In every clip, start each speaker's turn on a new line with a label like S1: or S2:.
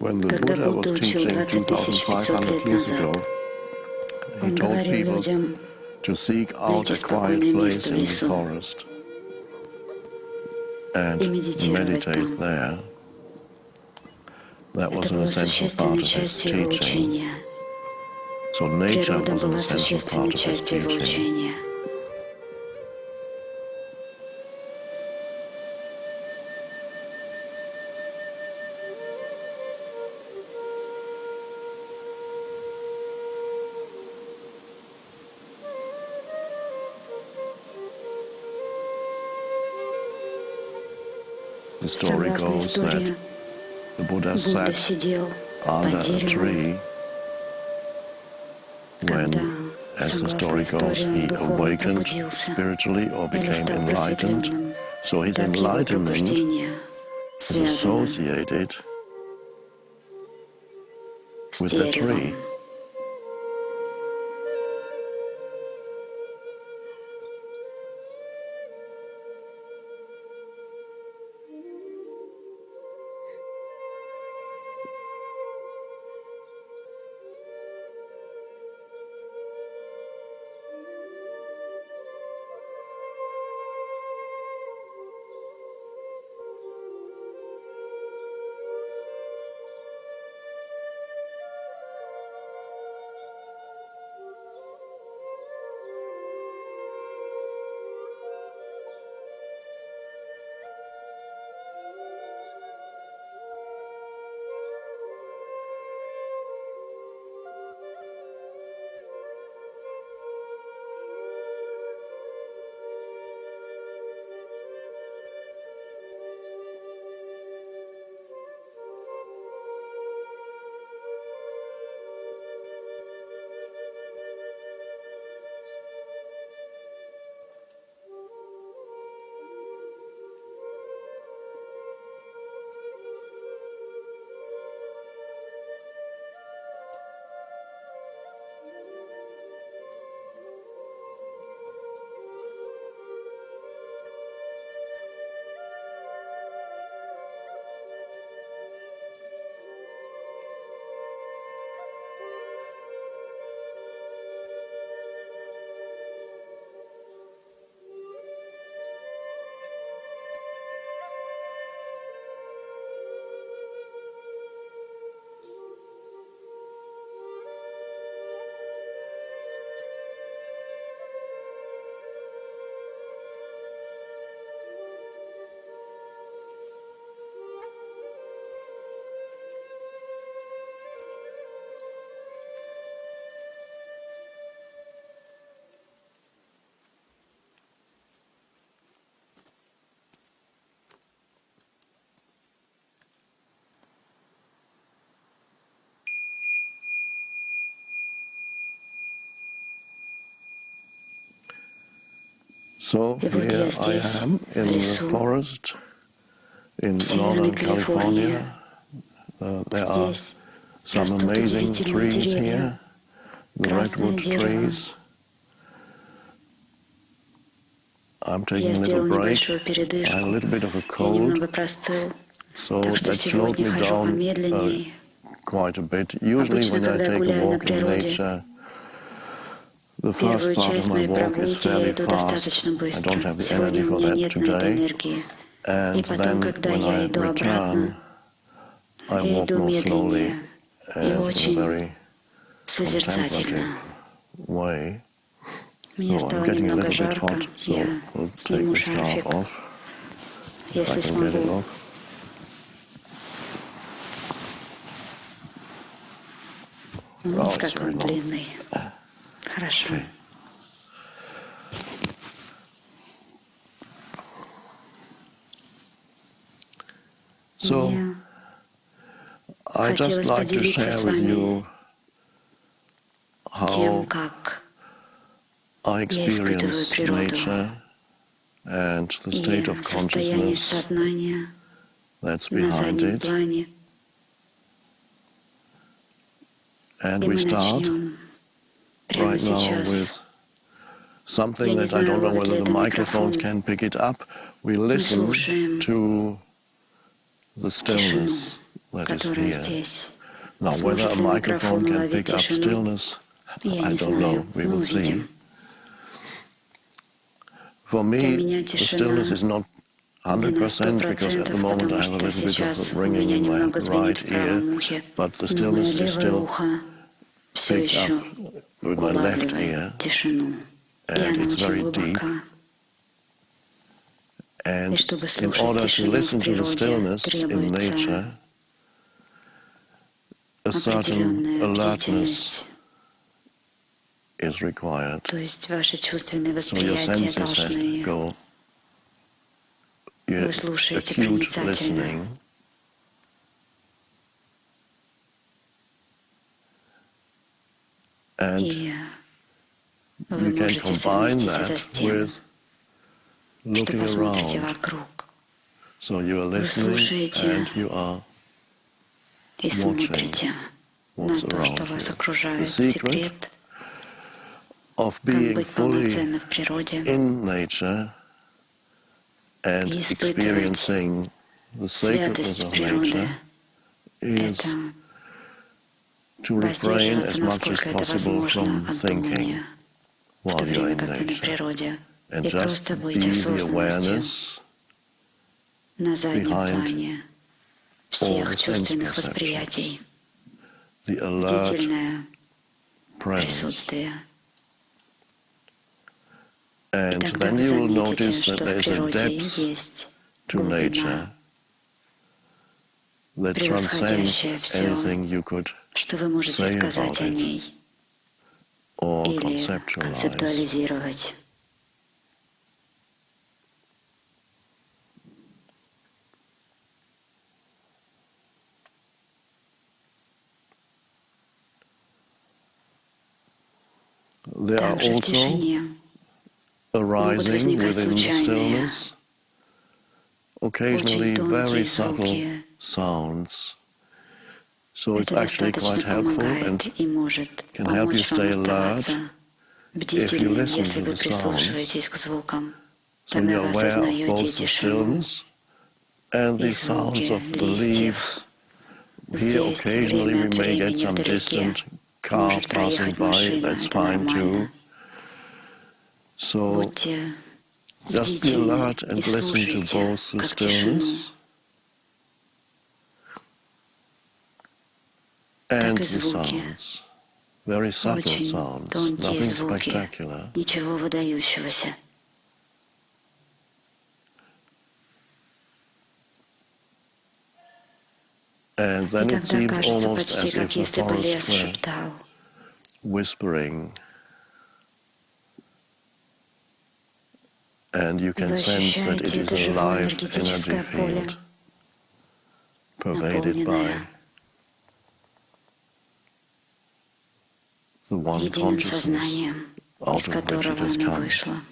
S1: When the Buddha was teaching 2,500 years ago, he told people to seek out a quiet place in the forest and meditate there. That was an essential part of his teaching. So nature was an essential part of his teaching. The story goes that the Buddha sat under a tree when, as the story goes, he awakened spiritually or became enlightened. So his enlightenment is associated with the tree. So here I am in the forest in Northern California. There are some amazing trees here, the redwood trees. I'm taking a little break. I have a little bit of a cold, so that slowed me down quite a bit. Usually when I take a walk in nature, the first part of my walk is fairly fast. I don't have the energy for that today. And then when I return, I walk more slowly and in a very contemplative way. So I'm getting a little bit hot, so we'll take the scarf off, if I can get it off. Oh, it's very long.
S2: Хорошо.
S1: Okay. So, I'd just like to share with you how I experience nature and the state of consciousness that's behind it. And we start right now with something that I don't know whether the microphones can pick it up. We listen to the stillness that is
S2: которая
S1: here.
S2: здесь.
S1: Now, whether a
S2: Сможет ли
S1: microphone
S2: микрофон
S1: can
S2: уловить
S1: pick up
S2: тишину?
S1: stillness,
S2: Я
S1: I
S2: не
S1: don't know.
S2: знаю.
S1: We
S2: Мы
S1: will see.
S2: увидим.
S1: For
S2: Для
S1: me,
S2: меня
S1: the
S2: тишина
S1: stillness is not
S2: не на
S1: 100% because at the
S2: 100%,
S1: moment I
S2: потому
S1: have a
S2: что
S1: little bit
S2: сейчас
S1: of
S2: у
S1: ringing
S2: меня
S1: in my
S2: немного звенит
S1: right
S2: в
S1: ear,
S2: правом ухе,
S1: but the
S2: но мое
S1: stillness is
S2: левое
S1: still
S2: ухо все
S1: picked up
S2: еще
S1: with my left
S2: улавливает
S1: ear,
S2: тишину. И
S1: and
S2: она
S1: it's
S2: очень
S1: very deep.
S2: глубока. И
S1: And
S2: чтобы
S1: in
S2: слушать
S1: order to
S2: тишину в
S1: listen to the
S2: природе,
S1: stillness in
S2: требуется
S1: nature, a certain
S2: определенная
S1: alertness
S2: бдительность.
S1: is required.
S2: То есть ваши чувственные
S1: So your
S2: восприятия
S1: senses has to
S2: должны...
S1: go. Your
S2: Вы слушаете
S1: acute
S2: проницательно.
S1: listening, and
S2: И вы
S1: you can
S2: можете
S1: combine
S2: совместить это с
S1: that
S2: тем,
S1: with
S2: что
S1: looking
S2: посмотрите
S1: around.
S2: вокруг.
S1: So you are
S2: Вы
S1: listening
S2: слушаете
S1: and you are
S2: и смотрите на
S1: what's
S2: то, что
S1: around
S2: вас
S1: you. The
S2: окружает.
S1: secret
S2: Секрет,
S1: of
S2: как
S1: being
S2: быть
S1: fully
S2: полноценно в природе
S1: in nature and
S2: и испытывать
S1: experiencing the sacredness
S2: святость
S1: of
S2: природы,
S1: nature is
S2: это
S1: to refrain
S2: воздерживаться,
S1: as much as
S2: насколько это
S1: possible
S2: возможно,
S1: from
S2: от
S1: thinking
S2: думания, в то
S1: while you're
S2: время
S1: in
S2: как вы на
S1: nature,
S2: природе,
S1: and
S2: и
S1: just
S2: просто быть
S1: be the
S2: осознанностью
S1: awareness
S2: на заднем
S1: behind
S2: плане
S1: all
S2: всех
S1: the sense
S2: чувственных
S1: perceptions,
S2: восприятий,
S1: the alert
S2: бдительное
S1: presence.
S2: присутствие. И
S1: And
S2: тогда
S1: then
S2: вы
S1: you will
S2: заметите,
S1: notice that
S2: что в
S1: there's a
S2: природе
S1: depth
S2: есть
S1: to nature
S2: глубина,
S1: that transcends
S2: превосходящая все,
S1: anything you could
S2: что вы можете
S1: say
S2: сказать
S1: about
S2: о
S1: it
S2: ней
S1: or
S2: или
S1: conceptualize.
S2: концептуализировать.
S1: There are
S2: Также в
S1: also
S2: тишине могут
S1: arising
S2: возникать
S1: within the
S2: случайные,
S1: stillness occasionally
S2: очень
S1: very
S2: тонкие
S1: subtle
S2: звуки.
S1: sounds. So it's
S2: Это
S1: actually
S2: достаточно
S1: quite helpful and
S2: помогает и может
S1: can help you
S2: помочь вам
S1: stay alert
S2: оставаться
S1: if you
S2: бдительным,
S1: listen
S2: если
S1: to
S2: вы
S1: the sounds.
S2: прислушиваетесь к звукам.
S1: So
S2: Тогда
S1: you're
S2: вы
S1: aware of
S2: осознаете
S1: both the
S2: тишину
S1: stillness and
S2: и
S1: the sounds
S2: звуки
S1: of the
S2: листьев.
S1: leaves. Here
S2: Здесь
S1: occasionally
S2: время
S1: we
S2: от
S1: may get
S2: времени
S1: some
S2: вдалеке
S1: distant car
S2: может
S1: passing
S2: проехать
S1: by,
S2: машина,
S1: that's
S2: это
S1: fine too.
S2: нормально.
S1: So
S2: Будьте
S1: just be
S2: бдительны
S1: alert
S2: и
S1: and listen to
S2: слушайте,
S1: both the
S2: как тишину,
S1: stillness
S2: так
S1: and
S2: и
S1: the
S2: звуки.
S1: sounds. Very subtle
S2: Очень
S1: sounds,
S2: тонкие
S1: nothing
S2: звуки,
S1: spectacular.
S2: ничего выдающегося.
S1: And
S2: И
S1: then it
S2: тогда
S1: seems
S2: кажется
S1: almost
S2: почти,
S1: as if
S2: как
S1: the
S2: если бы лес
S1: forest were
S2: шептал.
S1: whispering, and you
S2: И
S1: can
S2: вы
S1: sense that it
S2: ощущаете
S1: is
S2: это
S1: a
S2: живое
S1: live energy
S2: энергетическое поле,
S1: field pervaded by
S2: наполненное
S1: the one
S2: единым
S1: consciousness
S2: сознанием,
S1: out
S2: из
S1: of which it
S2: которого
S1: has
S2: оно
S1: come.
S2: вышло.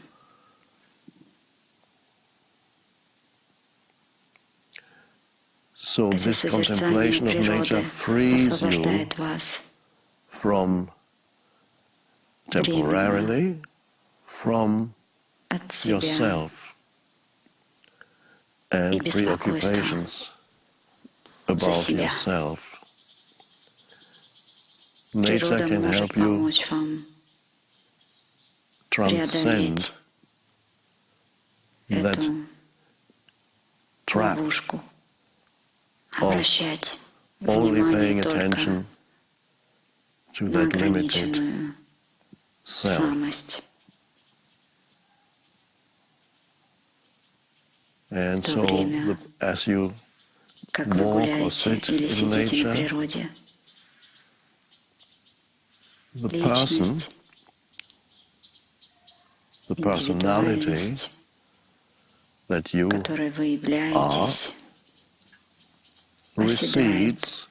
S1: So
S2: Это
S1: this
S2: созерцание
S1: contemplation of nature
S2: природы
S1: frees you
S2: освобождает вас
S1: from temporarily from
S2: от себя
S1: yourself
S2: и
S1: and
S2: беспокойства
S1: preoccupations
S2: за
S1: about
S2: себя.
S1: yourself. Nature
S2: Природа
S1: can
S2: может
S1: help you
S2: помочь вам
S1: transcend
S2: преодолеть
S1: that
S2: эту
S1: trap
S2: ловушку,
S1: of
S2: обращать
S1: only
S2: внимание
S1: paying
S2: только
S1: attention to
S2: на
S1: that limited
S2: ограниченную
S1: self.
S2: самость.
S1: And
S2: В то
S1: so
S2: время,
S1: as you
S2: как вы
S1: walk or
S2: гуляете
S1: sit
S2: или
S1: in
S2: сидите на
S1: nature,
S2: природе,
S1: the person,
S2: личность,
S1: the personality
S2: индивидуальность,
S1: that you
S2: которой вы являетесь,
S1: recedes,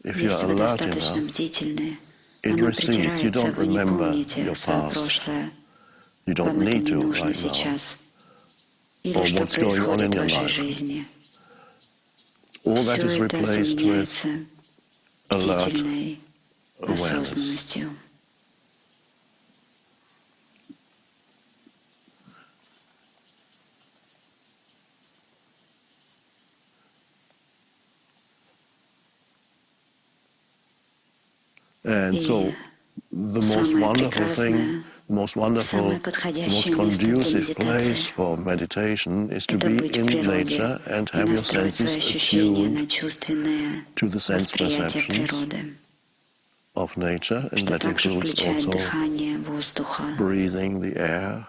S1: if you are
S2: если вы
S1: alert
S2: достаточно
S1: enough,
S2: бдительны,
S1: it
S2: оно
S1: recedes. You
S2: притирается,
S1: don't
S2: вы не
S1: remember
S2: помните
S1: your
S2: свое
S1: past.
S2: прошлое,
S1: You don't
S2: вам это
S1: need
S2: не
S1: to
S2: нужно
S1: right now.
S2: сейчас, или
S1: Or
S2: что
S1: what's going on in
S2: происходит в
S1: your
S2: вашей
S1: life.
S2: жизни.
S1: All that
S2: Все
S1: is
S2: это
S1: replaced with
S2: заменяется
S1: alert
S2: бдительной
S1: awareness.
S2: осознанностью.
S1: And so the most wonderful thing, most wonderful, most conducive place for meditation is to be in nature and have your senses attuned to the sense perceptions of nature, and that includes also breathing the air.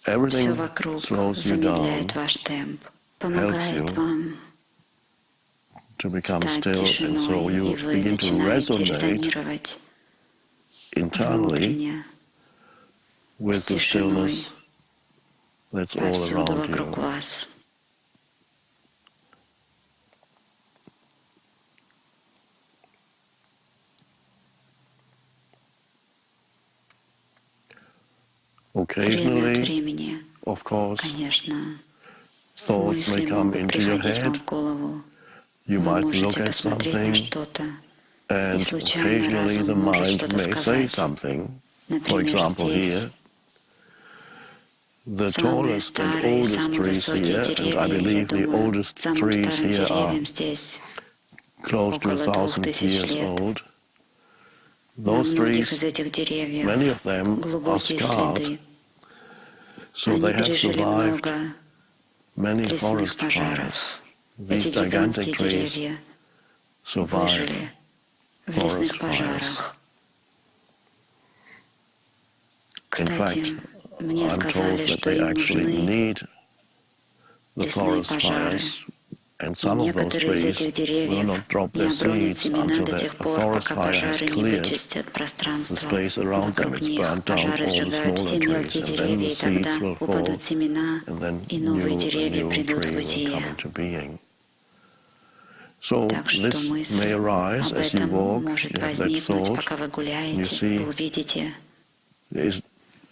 S1: Everything slows you down, helps you to become still, and so you begin to resonate internally with the stillness that's all around you. Occasionally, of course, thoughts may come into your head. You might look at something, and occasionally the mind may say something. For example, here, the tallest and oldest trees here, and I believe the oldest trees here are close to 1,000 years old. Those trees, many of them are scarred, so they have survived many forest fires. These gigantic trees survive forest fires. In fact, I'm told that they actually need the forest fires, and some of those trees will not drop their seeds until a forest fire has cleared the space around them. It's burnt down all the smaller trees, and then the seeds will fall, and then a new tree will come into being. So this may arise as you walk, you have that thought, and you see, it's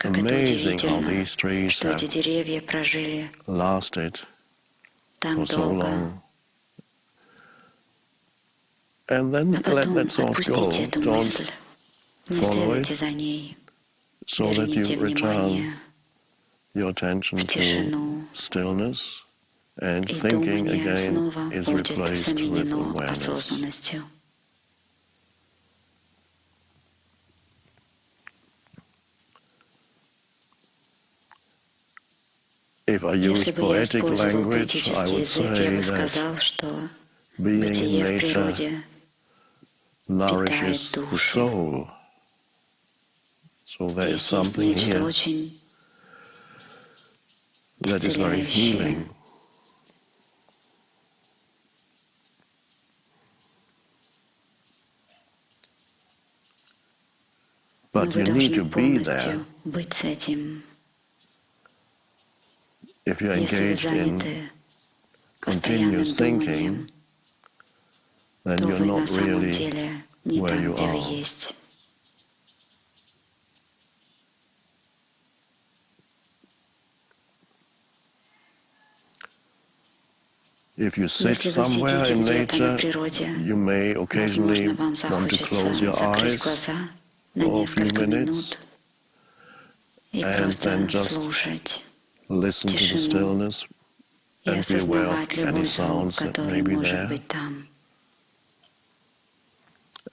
S1: amazing how these trees have lasted for so long. And then let that thought go. Don't follow it, so that you return your attention to stillness, and thinking again is replaced with awareness. If I use poetic language, I would say that being in nature nourishes the soul. So there is something here that is very healing. But you need to be there. If you're engaged in continuous thinking, then you're not really where you are. If you sit somewhere in nature, you may occasionally want to close your eyes for a few minutes and then just listen to the stillness and be aware of any sounds that may be there.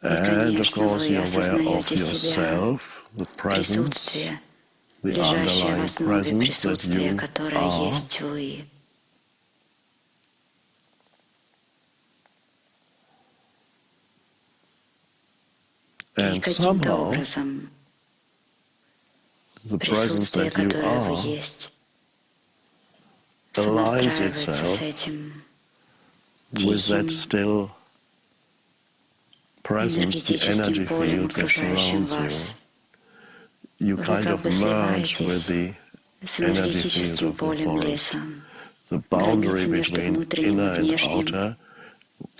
S1: And of course you're aware of yourself, the presence, the underlying presence that you are. And somehow the presence that you are aligns itself with that still presence, the energy field that surrounds you. You kind of merge with the energy field of the forest. The boundary between inner and outer,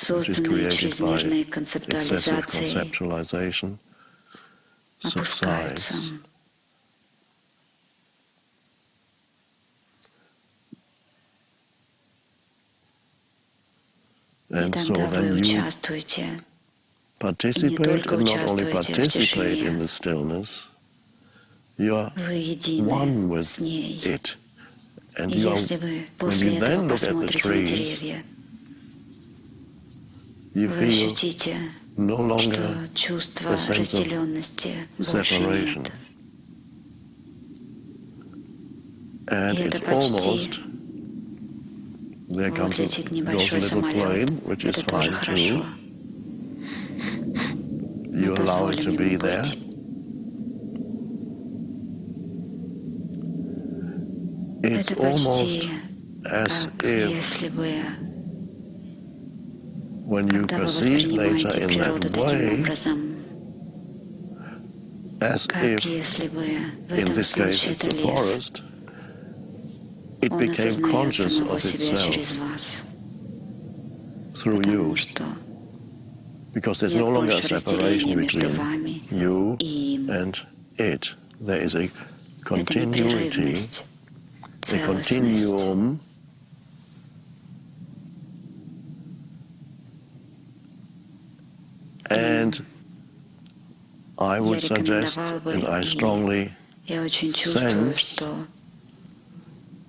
S1: which is created by excessive conceptualization, subsides. And so then you participate, and not only participate in the stillness, you are one with it. And you are, when you then look at the trees, you feel no longer
S2: что чувства
S1: a sense of
S2: разделенности больше
S1: separation.
S2: нет.
S1: And
S2: И это
S1: it's
S2: почти
S1: almost, there
S2: вот
S1: goes
S2: летит
S1: a
S2: небольшой
S1: little
S2: самолет.
S1: plane, which is
S2: Это тоже
S1: fine
S2: хорошо.
S1: too. You
S2: Мы
S1: allow it
S2: позволим
S1: to be
S2: ему
S1: there.
S2: быть.
S1: It's
S2: Это
S1: almost
S2: почти
S1: as
S2: как
S1: if
S2: если бы,
S1: when you
S2: когда вы
S1: perceive nature
S2: воспринимаете
S1: in
S2: природу
S1: that
S2: таким
S1: way,
S2: образом,
S1: as
S2: как
S1: if,
S2: если бы в
S1: in
S2: этом
S1: this case,
S2: случае
S1: it's
S2: это
S1: a
S2: лес.
S1: forest, it
S2: Он
S1: became
S2: осознает
S1: conscious
S2: самого
S1: of
S2: себя через
S1: itself
S2: вас,
S1: through
S2: потому
S1: you.
S2: что
S1: Because there's
S2: нет
S1: no longer a
S2: больше разделения
S1: separation
S2: между
S1: between
S2: вами
S1: you
S2: и им.
S1: and it. There is a
S2: Это
S1: continuity,
S2: непрерывность,
S1: a
S2: целостность.
S1: continuum, and I
S2: Я
S1: would suggest,
S2: рекомендовал бы,
S1: and I
S2: и
S1: strongly
S2: я очень чувствую,
S1: sense
S2: что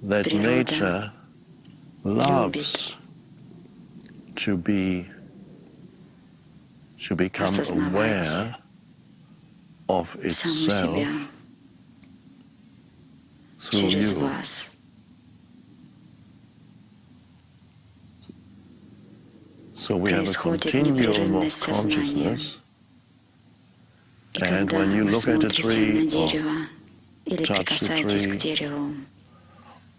S1: that
S2: природа
S1: nature
S2: любит
S1: loves to become
S2: осознавать
S1: aware of
S2: саму себя
S1: itself through
S2: через
S1: you.
S2: вас.
S1: So we have a
S2: Происходит
S1: continuum of
S2: непрерывность сознания.
S1: consciousness,
S2: И
S1: and
S2: когда
S1: when you
S2: вы
S1: look at a
S2: смотрите
S1: tree
S2: на
S1: or
S2: дерево или
S1: touch the
S2: прикасаетесь к
S1: tree
S2: дереву,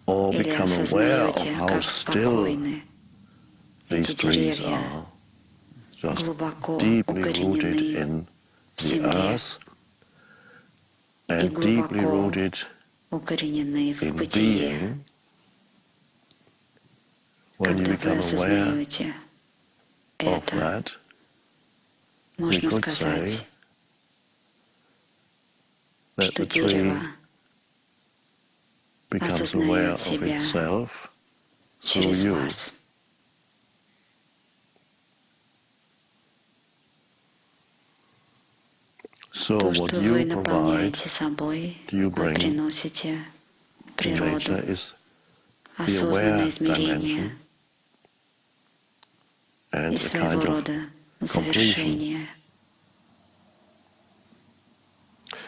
S1: or
S2: или
S1: become aware of
S2: осознаете,
S1: how
S2: как
S1: still
S2: спокойны
S1: these
S2: эти
S1: trees
S2: деревья,
S1: are, just
S2: глубоко
S1: deeply rooted
S2: укоренены
S1: in
S2: в
S1: the
S2: земле
S1: earth
S2: и
S1: and deeply
S2: глубоко
S1: rooted
S2: укоренены в
S1: in
S2: бытие.
S1: being, when you
S2: Когда вы
S1: become aware
S2: осознаете
S1: of
S2: это,
S1: that, we
S2: можно
S1: could say
S2: сказать,
S1: that
S2: что
S1: the tree
S2: дерево
S1: becomes aware
S2: осознает
S1: of
S2: себя
S1: itself through
S2: через
S1: you.
S2: вас.
S1: So
S2: То,
S1: what
S2: что вы
S1: you provide
S2: наполняете собой,
S1: you
S2: вы
S1: bring
S2: приносите в
S1: to
S2: природу
S1: nature is the
S2: осознанное
S1: aware
S2: измерение
S1: dimension and
S2: и
S1: a
S2: своего
S1: kind of
S2: рода
S1: completion.
S2: завершение.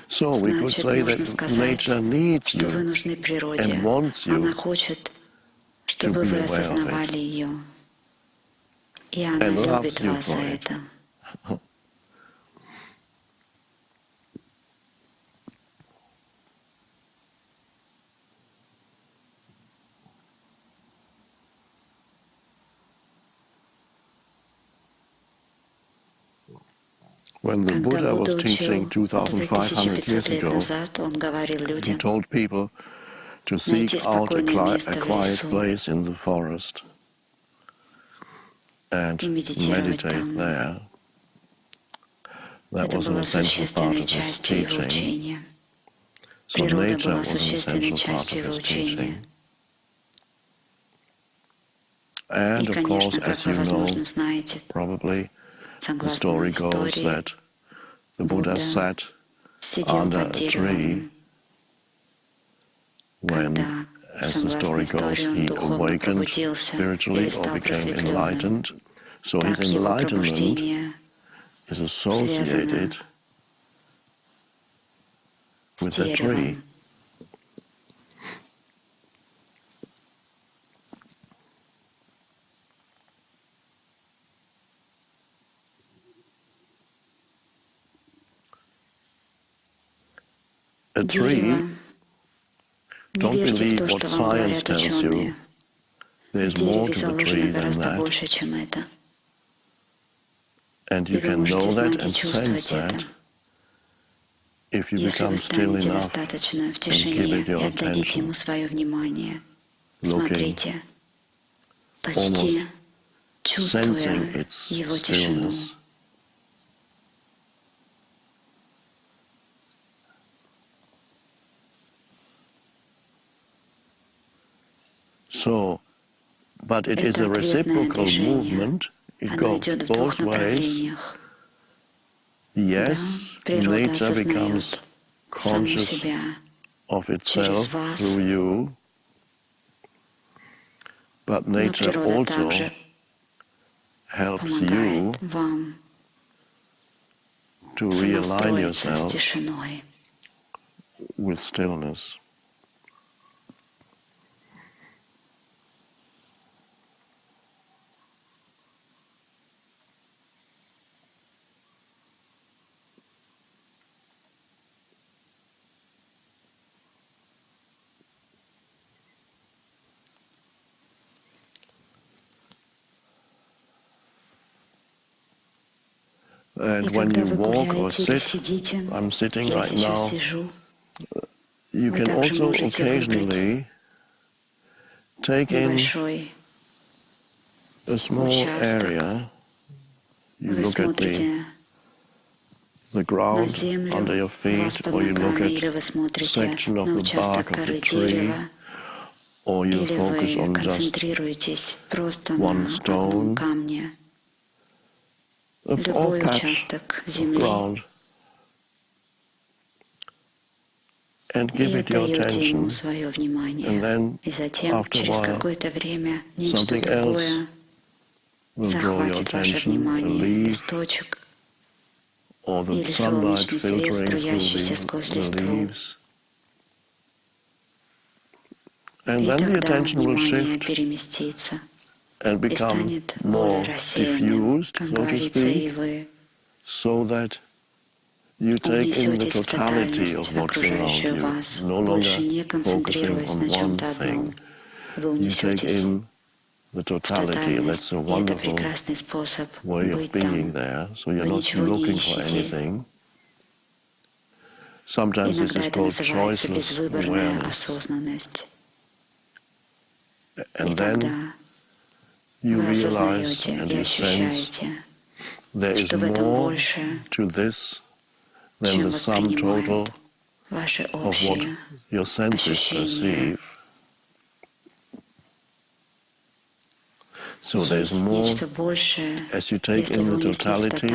S1: So we could
S2: Значит,
S1: say
S2: можно
S1: that
S2: сказать,
S1: nature needs
S2: что вы
S1: you
S2: нужны природе.
S1: and wants
S2: Она
S1: you
S2: хочет,
S1: to
S2: чтобы
S1: be
S2: вы
S1: aware of
S2: осознавали
S1: it
S2: ее. И она
S1: and loves
S2: любит
S1: you
S2: вас за
S1: for it.
S2: это.
S1: When the
S2: Когда
S1: Buddha was
S2: Будда
S1: teaching
S2: учил
S1: 2500 years
S2: 2500 лет
S1: ago,
S2: назад, он говорил
S1: he
S2: людям
S1: told people to
S2: найти
S1: seek out
S2: спокойное
S1: a
S2: место в
S1: quiet
S2: лесу
S1: place in the forest and
S2: и медитировать
S1: meditate
S2: там.
S1: there. That
S2: Это
S1: was an
S2: было
S1: essential part
S2: существенной
S1: of his
S2: частью его
S1: teaching.
S2: учения.
S1: So
S2: Природа
S1: nature
S2: была
S1: was an
S2: существенной
S1: essential part
S2: частью
S1: of
S2: его
S1: his
S2: учения.
S1: teaching. And
S2: И,
S1: of course,
S2: конечно,
S1: as
S2: как вы,
S1: you know,
S2: возможно, знаете,
S1: probably the
S2: согласно
S1: story goes
S2: истории,
S1: that the Buddha
S2: Будда
S1: sat
S2: сидел
S1: under
S2: под
S1: a tree
S2: деревом,
S1: when,
S2: когда,
S1: as the
S2: согласно
S1: story goes,
S2: истории, он
S1: he
S2: духовно
S1: awakened
S2: пробудился
S1: spiritually
S2: или
S1: or
S2: стал
S1: became
S2: просветленным.
S1: enlightened. So his
S2: Так его
S1: enlightenment
S2: пробуждение
S1: is
S2: связано
S1: associated
S2: с
S1: with the tree.
S2: деревом.
S1: A tree,
S2: Дерево. Не
S1: don't
S2: верьте в
S1: believe
S2: то,
S1: what
S2: что вам
S1: science
S2: говорят
S1: tells
S2: ученые.
S1: you.
S2: В
S1: There's more
S2: дереве
S1: to the
S2: заложено
S1: tree than
S2: гораздо
S1: that.
S2: больше, чем это.
S1: And
S2: И
S1: you
S2: вы
S1: can know
S2: можете
S1: that
S2: знать и
S1: and sense
S2: чувствовать это,
S1: that if you
S2: если вы
S1: become still
S2: станете
S1: enough
S2: достаточно в
S1: and give
S2: тишине
S1: it
S2: и
S1: your
S2: отдадите ему
S1: attention,
S2: свое внимание.
S1: looking,
S2: Смотрите, почти
S1: almost
S2: чувствуя
S1: sensing its
S2: его тишину.
S1: stillness. So, but it is
S2: Это
S1: a
S2: ответное
S1: reciprocal
S2: движение.
S1: movement. It
S2: Оно
S1: goes
S2: идет в
S1: both
S2: двух
S1: ways.
S2: направлениях. Да,
S1: Yes,
S2: природа
S1: nature becomes
S2: осознает саму
S1: conscious
S2: себя
S1: of
S2: через
S1: itself
S2: вас,
S1: through you, but
S2: но
S1: nature
S2: природа
S1: also
S2: также
S1: helps
S2: помогает
S1: you
S2: вам
S1: to realign
S2: сонастроиться с
S1: yourself
S2: тишиной.
S1: with stillness. And when you walk or sit, I'm sitting right now, you can also occasionally take in a small area. You look at the ground under your feet, or you look at a section of the bark of a tree, or you focus on just one stone, or patch of ground, and give it your attention, and then after a while something else will draw your attention, a leaf, or the sunlight filtering through the leaves. And then the attention will shift and become more diffused, so to speak, so that you take in the totality of what's around you, no longer focusing on one thing. You take in the totality, and that's a wonderful way of being there. So you're not looking for anything. Sometimes this is called choiceless awareness. And then you realize and you sense there is more to this than the sum total of what your senses perceive. So there's more, as you take in the totality,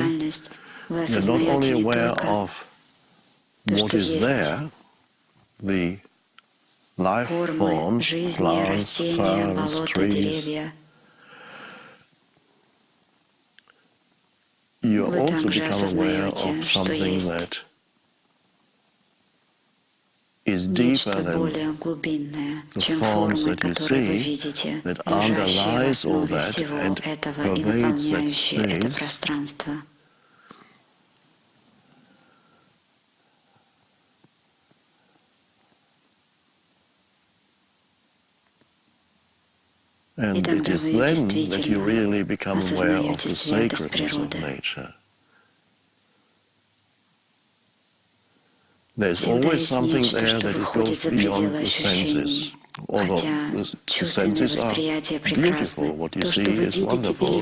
S1: you're not only aware of what is there, the life forms, plants, ferns, trees, you also become aware of something that is deeper than the forms that you see, that underlies all that and pervades that space. And it is then that you really become aware of the sacredness of nature. There's always something there that goes beyond the senses. Although the senses are beautiful, what you see is wonderful,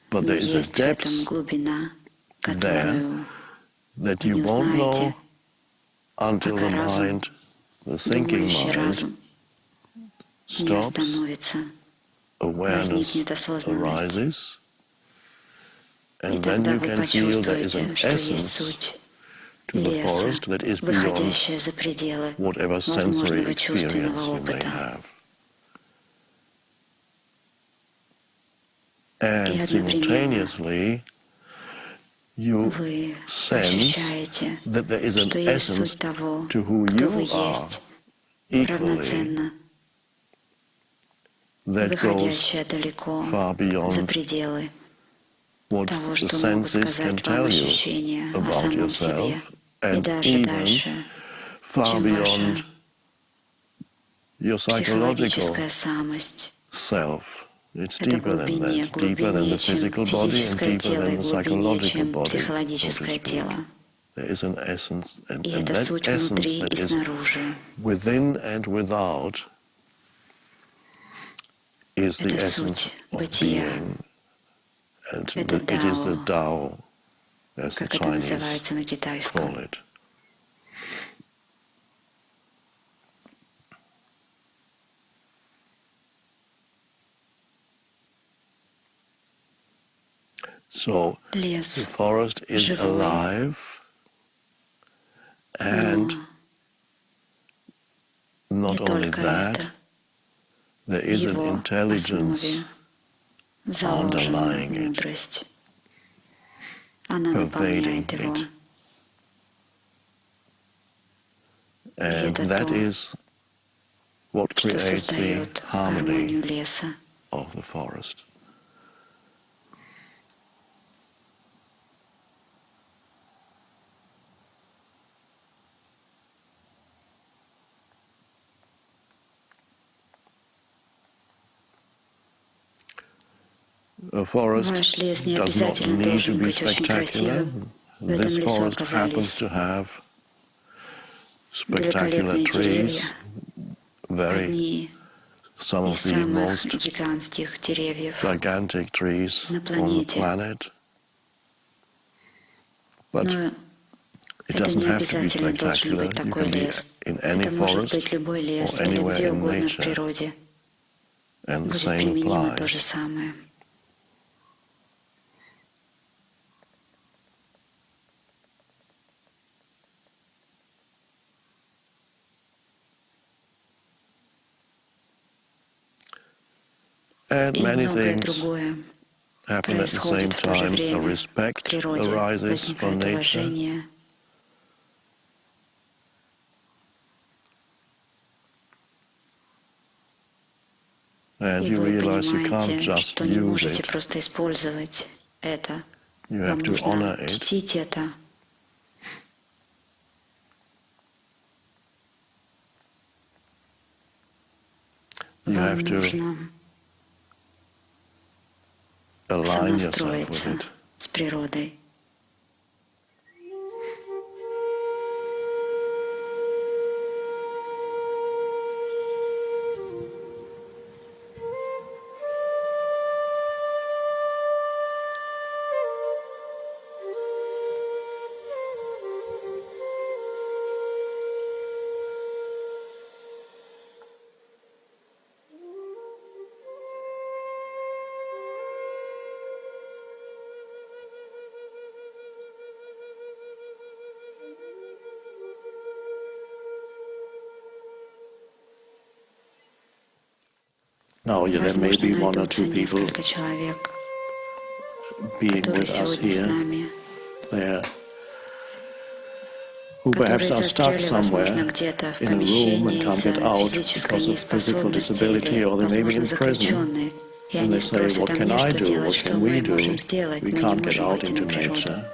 S1: but there is a depth there that you won't know until the mind, the thinking mind, stops, awareness arises, and then you can feel there is an essence to the forest that is beyond whatever sensory experience you may have. And simultaneously, you sense that there is an essence to who you are equally that goes far beyond what the senses can tell you about yourself, and even far beyond your psychological self. It's deeper than that, deeper than the physical body and deeper than the psychological body, so to speak. There is an essence, and that essence that is within and without is the essence of being. And it is the Tao, as the Chinese call it. So the forest is alive, and not only that, there is an intelligence underlying it.
S2: Она
S1: pervading
S2: наполняет его.
S1: it.
S2: И
S1: And
S2: это
S1: that
S2: то,
S1: is what
S2: что
S1: creates the
S2: создает
S1: harmony
S2: гармонию леса.
S1: of the forest. A forest
S2: Ваш лес не
S1: does not
S2: обязательно
S1: need to
S2: должен
S1: be
S2: быть очень
S1: spectacular.
S2: красивым. В этом
S1: This
S2: лесу
S1: forest happens
S2: оказались
S1: to have spectacular
S2: великолепные деревья,
S1: trees, very
S2: одни
S1: some
S2: из
S1: of the
S2: самых
S1: most
S2: гигантских деревьев
S1: gigantic trees
S2: на
S1: on the
S2: планете.
S1: planet. But
S2: Но
S1: it
S2: это
S1: doesn't
S2: не
S1: have to be
S2: обязательно должен
S1: spectacular.
S2: быть
S1: You
S2: такой
S1: can be
S2: лес.
S1: in any
S2: Это может
S1: forest
S2: быть любой лес
S1: or
S2: или
S1: anywhere
S2: где
S1: in
S2: угодно в
S1: nature,
S2: природе.
S1: and the
S2: Будет
S1: same
S2: применимо то же
S1: applies.
S2: самое.
S1: And
S2: И
S1: many
S2: многое
S1: things
S2: другое
S1: happen at the same
S2: происходит в то же
S1: time. A
S2: время. В
S1: respect
S2: природе
S1: arises for
S2: возникает
S1: nature,
S2: уважение.
S1: and
S2: И
S1: you
S2: вы
S1: realize you can't
S2: понимаете,
S1: just
S2: что не
S1: use
S2: можете
S1: it.
S2: просто использовать это.
S1: You
S2: Вам
S1: have to honor
S2: нужно
S1: it.
S2: чтить это.
S1: You
S2: Вам
S1: have to
S2: нужно
S1: align yourself with
S2: сонастроиться
S1: it.
S2: с природой.
S1: Now, there may
S2: Возможно,
S1: be one or
S2: найдутся
S1: two people
S2: несколько человек,
S1: being
S2: которые
S1: with us
S2: сегодня с
S1: here,
S2: нами,
S1: there, who perhaps
S2: которые
S1: are stuck
S2: застряли, возможно,
S1: somewhere
S2: где-то в
S1: in a room and
S2: помещении
S1: can't get
S2: из-за
S1: out
S2: физической
S1: because of physical
S2: неспособности
S1: disability,
S2: или,
S1: or they may be
S2: возможно,
S1: in prison,
S2: заключенные. И
S1: and
S2: они
S1: they say,
S2: спросят,
S1: what
S2: а
S1: can
S2: мне
S1: I
S2: что
S1: do?
S2: делать,
S1: What
S2: что
S1: can we
S2: мы
S1: do?
S2: можем сделать?
S1: We
S2: Мы не
S1: can't get
S2: можем
S1: out
S2: выйти на
S1: into
S2: природу.
S1: nature.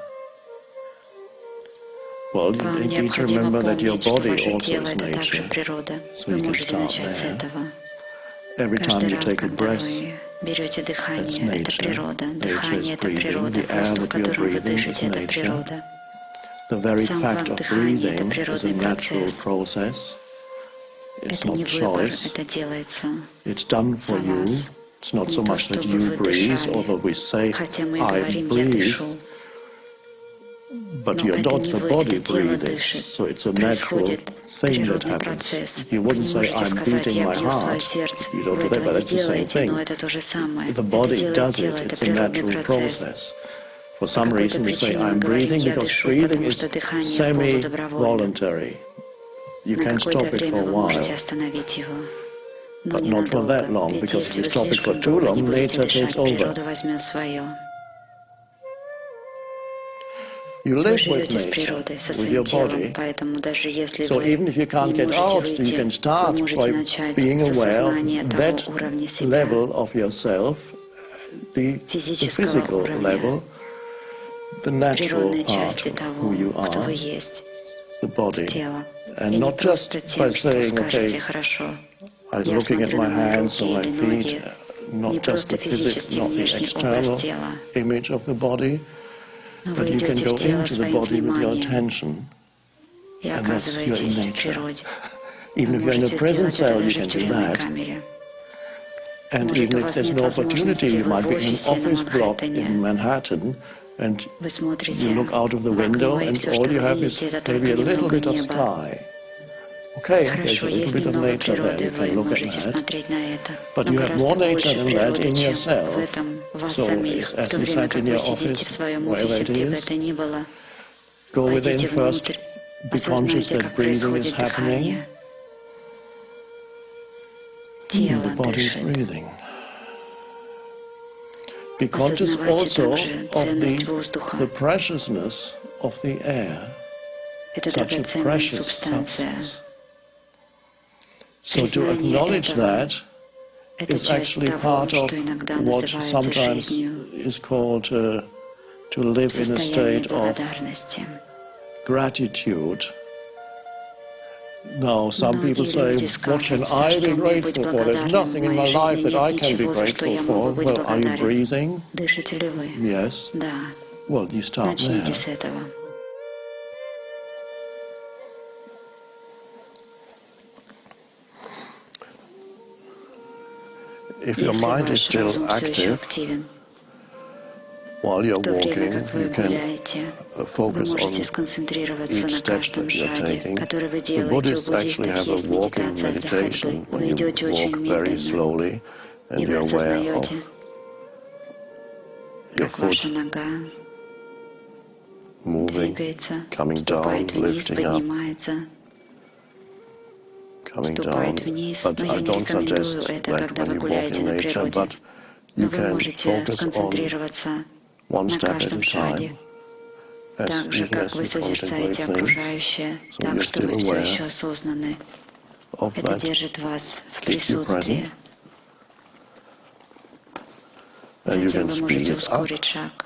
S1: Well, you
S2: Вам
S1: need to
S2: необходимо
S1: remember that your
S2: помнить, что
S1: body
S2: ваше
S1: also
S2: тело —
S1: is
S2: это также
S1: nature.
S2: природа.
S1: So
S2: Вы
S1: you can
S2: можете
S1: start
S2: начать с
S1: there.
S2: этого.
S1: Every time
S2: Каждый
S1: you
S2: раз,
S1: take a
S2: когда
S1: breath,
S2: вы берете
S1: that's
S2: дыхание, это
S1: nature.
S2: природа.
S1: Nature
S2: Дыхание —
S1: is
S2: это
S1: breathing.
S2: природа.
S1: The air
S2: Воздух,
S1: that we are
S2: которым вы
S1: breathing
S2: дышите,
S1: is
S2: это
S1: nature.
S2: природа.
S1: The very
S2: Сам
S1: fact
S2: факт
S1: of
S2: дыхания — это
S1: breathing is a
S2: природный
S1: natural
S2: процесс.
S1: process. It's
S2: Это
S1: not
S2: не выбор,
S1: choice.
S2: это делается
S1: It's done for
S2: за
S1: you.
S2: вас.
S1: It's not
S2: Не
S1: so
S2: то,
S1: much that
S2: чтобы
S1: you
S2: вы
S1: breathe,
S2: дышали,
S1: although we say,
S2: хотя мы и
S1: I
S2: говорим «я
S1: breathe,
S2: дышу».
S1: but
S2: Но
S1: you're
S2: это
S1: not
S2: не
S1: the
S2: вы,
S1: body
S2: это тело
S1: breathes.
S2: дышит.
S1: So it's a natural
S2: Происходит
S1: thing that
S2: природный
S1: happens.
S2: процесс.
S1: You
S2: Вы
S1: wouldn't
S2: не
S1: say,
S2: можете
S1: I'm
S2: сказать
S1: beating
S2: «я
S1: my
S2: бью свое
S1: heart».
S2: сердце».
S1: You don't
S2: Вы
S1: do that,
S2: этого
S1: but
S2: не
S1: that's the same
S2: делаете, но
S1: thing.
S2: это то же самое.
S1: The
S2: Это
S1: body
S2: делает
S1: does
S2: тело,
S1: it.
S2: это
S1: It's a
S2: природный
S1: natural
S2: процесс.
S1: process. For
S2: По
S1: some
S2: какой-то
S1: reason we say,
S2: причине мы
S1: I'm
S2: говорим
S1: breathing,
S2: «я
S1: because
S2: дышу»,
S1: breathing
S2: потому
S1: is
S2: что дыхание полудобровольно.
S1: semi-voluntary. You
S2: На
S1: can
S2: какое-то
S1: stop it for
S2: время
S1: a
S2: вы можете
S1: while,
S2: остановить его, но
S1: but not for that
S2: ненадолго.
S1: long,
S2: Ведь
S1: because if
S2: если
S1: you
S2: вы
S1: stop it for
S2: слишком
S1: too
S2: долго не
S1: long,
S2: будете
S1: nature
S2: дышать,
S1: takes over.
S2: природа возьмет свое.
S1: You
S2: Вы
S1: live with
S2: живете с
S1: nature,
S2: природой, со
S1: with
S2: своим
S1: your
S2: телом,
S1: body.
S2: поэтому даже если
S1: So
S2: вы
S1: even if you
S2: не
S1: can't get
S2: можете
S1: out, you
S2: выйти,
S1: can
S2: вы
S1: start
S2: можете
S1: by
S2: начать
S1: being
S2: с
S1: aware
S2: осознания
S1: of
S2: того
S1: that
S2: уровня себя,
S1: level of yourself, the
S2: физического
S1: physical
S2: уровня,
S1: level, the natural
S2: природной
S1: part
S2: части
S1: of
S2: того,
S1: who you
S2: кто вы
S1: are,
S2: есть,
S1: the
S2: с
S1: body.
S2: тела.
S1: And
S2: И не
S1: not
S2: просто
S1: just by
S2: тем, что
S1: saying,
S2: скажете
S1: okay,
S2: «хорошо,
S1: I'm
S2: я
S1: looking at
S2: смотрю
S1: my
S2: на мои
S1: hands
S2: руки
S1: or my
S2: или
S1: feet,
S2: ноги»,
S1: not
S2: не
S1: just
S2: просто
S1: the physical,
S2: физический
S1: not the
S2: внешний образ
S1: external
S2: тела,
S1: image of the body,
S2: но
S1: but
S2: вы
S1: you can
S2: идете
S1: go
S2: в тело
S1: into the
S2: своим
S1: body with your
S2: вниманием
S1: attention,
S2: и
S1: and that's your
S2: оказываетесь в
S1: nature.
S2: природе.
S1: Even
S2: Вы
S1: if you're in a
S2: можете
S1: prison
S2: сделать это
S1: cell, you
S2: даже в
S1: can do
S2: тюремной
S1: that.
S2: камере.
S1: And
S2: Может,
S1: even
S2: у
S1: if
S2: вас
S1: there's
S2: нет
S1: no opportunity,
S2: возможности,
S1: you
S2: вы
S1: might
S2: в
S1: be in an
S2: офисе на
S1: office block
S2: Манхэттене.
S1: in Manhattan, and
S2: Вы
S1: you
S2: смотрите
S1: look out of the
S2: в
S1: window,
S2: окно, и
S1: and
S2: все,
S1: all
S2: что
S1: you
S2: вы
S1: have
S2: видите,
S1: is
S2: это
S1: maybe
S2: только
S1: a little
S2: немного
S1: bit of
S2: неба.
S1: sky. Okay, there's
S2: Хорошо,
S1: a little
S2: есть
S1: bit of
S2: немного
S1: nature there.
S2: природы,
S1: You
S2: вы
S1: can look at
S2: можете
S1: that.
S2: смотреть на это.
S1: But
S2: Но
S1: you have
S2: гораздо
S1: more nature
S2: больше
S1: than that
S2: природы,
S1: in
S2: чем в
S1: yourself.
S2: этом вас
S1: So,
S2: самих. В
S1: as
S2: то
S1: you
S2: время
S1: sat
S2: как
S1: in
S2: вы
S1: your
S2: сидите в
S1: office,
S2: своем
S1: wherever
S2: офисе,
S1: it
S2: где бы
S1: is,
S2: это ни было,
S1: go
S2: войдите
S1: within first,
S2: внутрь,
S1: be conscious
S2: осознайте,
S1: that
S2: как
S1: breathing is
S2: происходит
S1: happening.
S2: дыхание.
S1: The
S2: Тело
S1: body is
S2: дышит.
S1: breathing. Be conscious
S2: Осознавайте
S1: also
S2: также
S1: of
S2: ценность воздуха.
S1: the preciousness of the air,
S2: Это
S1: such a
S2: драгоценная
S1: precious
S2: субстанция.
S1: substance. So to
S2: Признание
S1: acknowledge
S2: этого
S1: that
S2: — это
S1: is
S2: часть
S1: actually
S2: того,
S1: part of
S2: что иногда
S1: what
S2: называется
S1: sometimes
S2: жизнью,
S1: is called to live in a
S2: состояние
S1: state of
S2: благодарности.
S1: gratitude. Now, some people
S2: Многие
S1: say,
S2: люди
S1: what can
S2: скажут, за
S1: I
S2: что
S1: be
S2: мне быть
S1: grateful for? There's
S2: благодарным? В
S1: nothing in my
S2: моей
S1: life
S2: жизни
S1: that I
S2: нет
S1: can be
S2: ничего, за что
S1: grateful
S2: я
S1: for.
S2: могу быть
S1: Well, are you
S2: благодарен.
S1: breathing?
S2: Дышите ли вы?
S1: Yes.
S2: Да.
S1: Well, you start
S2: Начните
S1: there.
S2: с этого.
S1: If your
S2: Если
S1: mind is
S2: ваш
S1: still
S2: разум все еще
S1: active
S2: активен,
S1: while you're
S2: в то время
S1: walking,
S2: как вы
S1: you can
S2: гуляете, вы
S1: focus
S2: можете
S1: on
S2: сконцентрироваться
S1: each
S2: на
S1: step
S2: каждом
S1: that you're
S2: шаге,
S1: taking.
S2: который вы
S1: The
S2: делаете. У
S1: Buddhists actually
S2: буддистов
S1: have a
S2: есть
S1: walking
S2: медитация для ходьбы.
S1: meditation when
S2: Вы
S1: you
S2: идете очень
S1: walk very
S2: медленно,
S1: slowly and
S2: и вы
S1: you're aware
S2: осознаете,
S1: of your
S2: как ваша
S1: foot
S2: нога
S1: moving,
S2: двигается,
S1: coming down,
S2: ступает вниз,
S1: lifting up,
S2: поднимается,
S1: coming down.
S2: ступает вниз.
S1: But
S2: Но
S1: I
S2: я не
S1: don't
S2: рекомендую
S1: suggest
S2: это,
S1: that
S2: когда
S1: when
S2: вы
S1: you walk
S2: гуляете
S1: in
S2: на
S1: nature,
S2: природе.
S1: but
S2: Но
S1: you
S2: вы
S1: can
S2: можете
S1: focus on
S2: сконцентрироваться
S1: one
S2: на
S1: step at
S2: каждом
S1: a
S2: шаге,
S1: time,
S2: так же,
S1: even
S2: как
S1: as
S2: вы
S1: you
S2: созерцаете
S1: contemplate things.
S2: окружающее,
S1: So
S2: так
S1: you're
S2: что вы
S1: still
S2: все
S1: aware
S2: еще осознаны.
S1: of
S2: Это
S1: that,
S2: держит вас в
S1: keeps you present,
S2: присутствии.
S1: and you
S2: Затем
S1: can
S2: вы
S1: speed
S2: можете
S1: it up.
S2: ускорить шаг.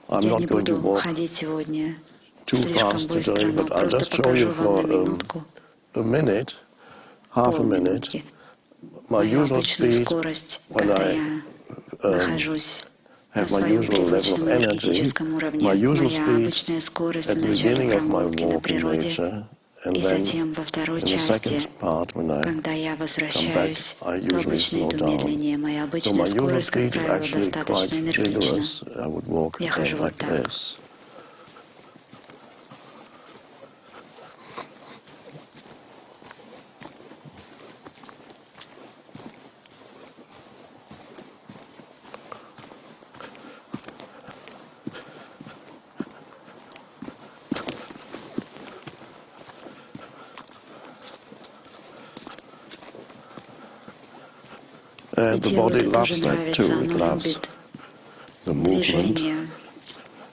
S1: I'm
S2: Я не
S1: not going to
S2: буду
S1: walk
S2: ходить сегодня
S1: too
S2: слишком
S1: fast
S2: быстро,
S1: today,
S2: но
S1: but I'll
S2: просто
S1: just show
S2: покажу
S1: you
S2: вам на
S1: for
S2: минутку,
S1: a minute, half a minute,
S2: полминутки,
S1: my
S2: мою
S1: usual
S2: обычную
S1: speed
S2: скорость,
S1: when
S2: когда
S1: I
S2: я нахожусь на
S1: have my
S2: своем
S1: usual level of
S2: привычном
S1: energy.
S2: энергетическом уровне.
S1: My usual
S2: Моя
S1: speed
S2: обычная скорость
S1: at
S2: в
S1: the
S2: начале
S1: beginning of my
S2: прогулки на
S1: walk in
S2: природе
S1: nature, and
S2: и
S1: then
S2: затем во второй
S1: in the
S2: части,
S1: second part, when I
S2: когда я
S1: come back,
S2: возвращаюсь,
S1: I
S2: то
S1: usually
S2: обычно
S1: slow
S2: иду
S1: down.
S2: медленнее. Моя
S1: So
S2: обычная
S1: my usual
S2: скорость, как
S1: speed is
S2: правило,
S1: actually quite
S2: достаточно энергична.
S1: vigorous. I would walk
S2: Я хожу вот
S1: like
S2: так.
S1: this. And the
S2: Телу
S1: body
S2: это тоже
S1: loves that
S2: нравится,
S1: too. It
S2: оно
S1: loves
S2: любит
S1: the movement.
S2: движение.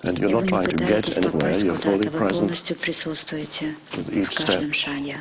S1: And you're
S2: И
S1: not
S2: вы не
S1: trying to get
S2: пытаетесь
S1: anywhere,
S2: попасть
S1: you're fully
S2: куда-то, вы
S1: present
S2: полностью присутствуете
S1: with
S2: в
S1: each step
S2: каждом шаге.